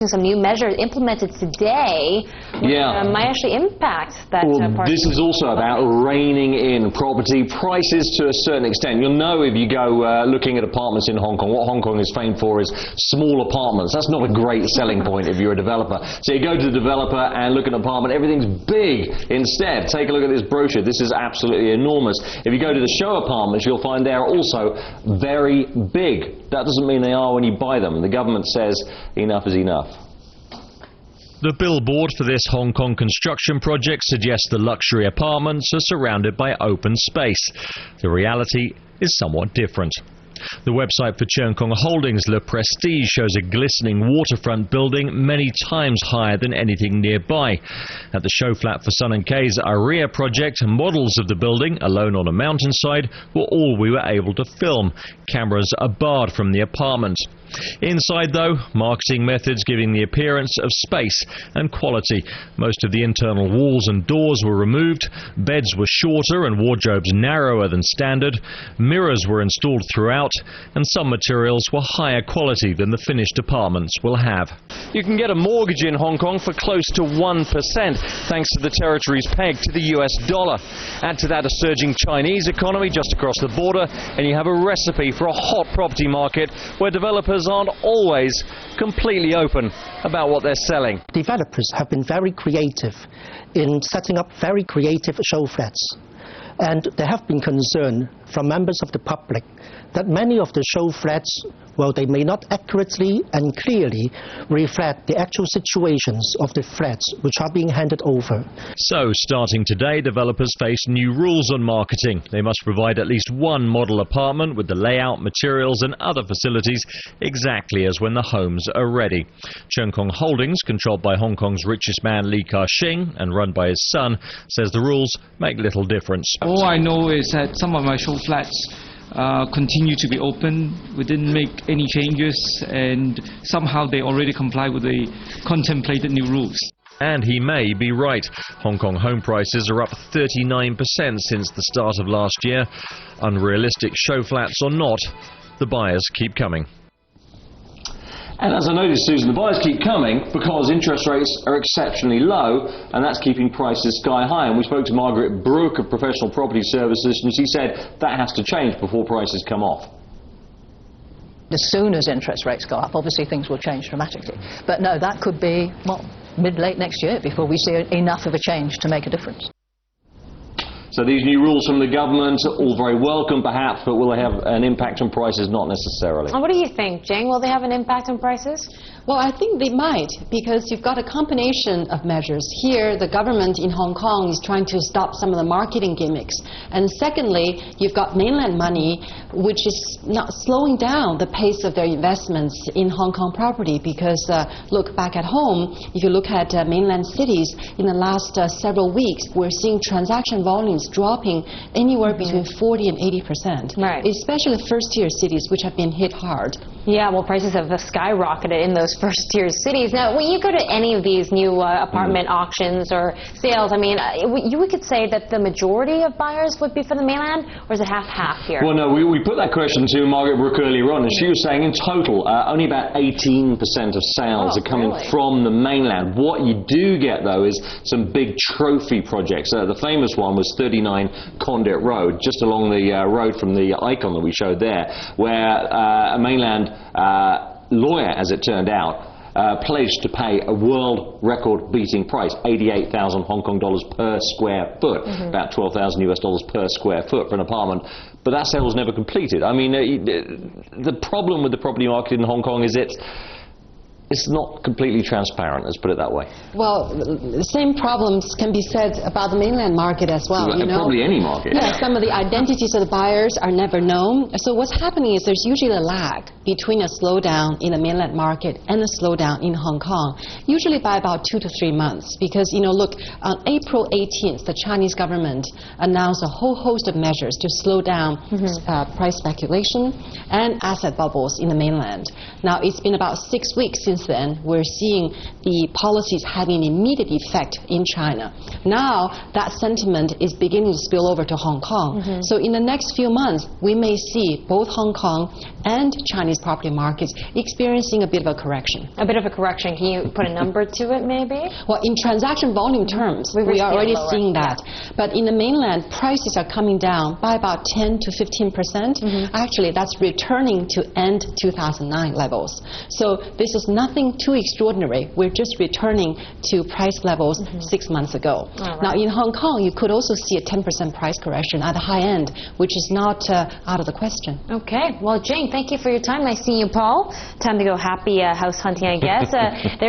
Some new measures implemented today might actually impact that part. This is also about reining in property prices to a certain extent. You'll know if you go looking at apartments in Hong Kong. What Hong Kong is famed for is small apartments. That's not a great selling point if you're a developer. So you go to the developer and look at an apartment, everything's big. Instead, take a look at this brochure. This is absolutely enormous. If you go to the show apartments, you'll find they're also very big. That doesn't mean they are when you buy them. The government says enough is enough. The billboard for this Hong Kong construction project suggests the luxury apartments are surrounded by open space. The reality is somewhat different. The website for Cheung Kong Holdings, Le Prestige, shows a glistening waterfront building many times higher than anything nearby. At the show flat for Sun & K's Aria project, models of the building, alone on a mountainside, were all we were able to film. Cameras are barred from the apartment. Inside, though, marketing methods giving the appearance of space and quality. Most of the internal walls and doors were removed, beds were shorter and wardrobes narrower than standard, mirrors were installed throughout, and some materials were higher quality than the finished apartments will have. You can get a mortgage in Hong Kong for close to 1%, thanks to the territory's peg to the US dollar. Add to that a surging Chinese economy just across the border, and you have a recipe for a hot property market where developers aren't always completely open about what they're selling. Developers have been very creative in setting up very creative show flats. And there have been concern from members of the public that many of the show flats, well, they may not accurately and clearly reflect the actual situations of the flats which are being handed over. So, starting today, developers face new rules on marketing. They must provide at least one model apartment with the layout, materials and other facilities exactly as when the homes are ready. Cheung Kong Holdings, controlled by Hong Kong's richest man Li Ka-shing and run by his son, says the rules make little difference. All I know is that some of my show flats continue to be open. We didn't make any changes, and somehow they already comply with the contemplated new rules. And he may be right. Hong Kong home prices are up 39% since the start of last year. Unrealistic show flats or not, the buyers keep coming. And as I noticed, Susan, the buyers keep coming because interest rates are exceptionally low, and that's keeping prices sky high. And we spoke to Margaret Brooke of Professional Property Services, and she said that has to change before prices come off. As soon as interest rates go up, obviously things will change dramatically. But no, that could be, well, mid-late next year before we see enough of a change to make a difference. So these new rules from the government, all very welcome perhaps, but will they have an impact on prices? Not necessarily. What do you think, Jing? Will they have an impact on prices? Well, I think they might, because you've got a combination of measures. Here, the government in Hong Kong is trying to stop some of the marketing gimmicks. And secondly, you've got mainland money, which is not slowing down the pace of their investments in Hong Kong property, because look back at home, if you look at mainland cities, in the last several weeks, we're seeing transaction volumes dropping anywhere between 40 and 80%. Right. Especially first-tier cities, which have been hit hard. Yeah, well, prices have skyrocketed in those first-tier cities. Now, when you go to any of these new apartment auctions or sales, I mean, we could say that the majority of buyers would be for the mainland, or is it half-half here? Well, no, we put that question to Margaret Brooke earlier on, and she was saying in total only about 18% of sales are coming from the mainland. What you do get, though, is some big trophy projects. The famous one was 39 Conduit Road, just along the road from the icon that we showed there, where a mainland lawyer, as it turned out, pledged to pay a world record beating price, 88,000 Hong Kong dollars per square foot, about 12,000 US dollars per square foot for an apartment. But that sale was never completed. I mean, the problem with the property market in Hong Kong is it's not completely transparent, let's put it that way. Well, the same problems can be said about the mainland market as well. You know? Probably any market. Yeah, some of the identities of the buyers are never known. So what's happening is there's usually a lag between a slowdown in the mainland market and a slowdown in Hong Kong, usually by about 2 to 3 months. Because, you know, look, on April 18th, the Chinese government announced a whole host of measures to slow down price speculation and asset bubbles in the mainland. Now, it's been about 6 weeks since since then, we're seeing the policies having immediate effect in China. Now, that sentiment is beginning to spill over to Hong Kong. So in the next few months, we may see both Hong Kong and Chinese property markets experiencing a bit of a correction. A bit of a correction. Can you put a number to it, maybe? Well, in transaction volume terms, we are already seeing that. But in the mainland, prices are coming down by about 10 to 15%. Actually, that's returning to end 2009 levels. So this is nothing too extraordinary. We're just returning to price levels 6 months ago. Now, in Hong Kong, you could also see a 10% price correction at the high end, which is not out of the question. Okay. Well, Jane, thank you for your time. Nice seeing you, Paul. Time to go happy house hunting, I guess. There you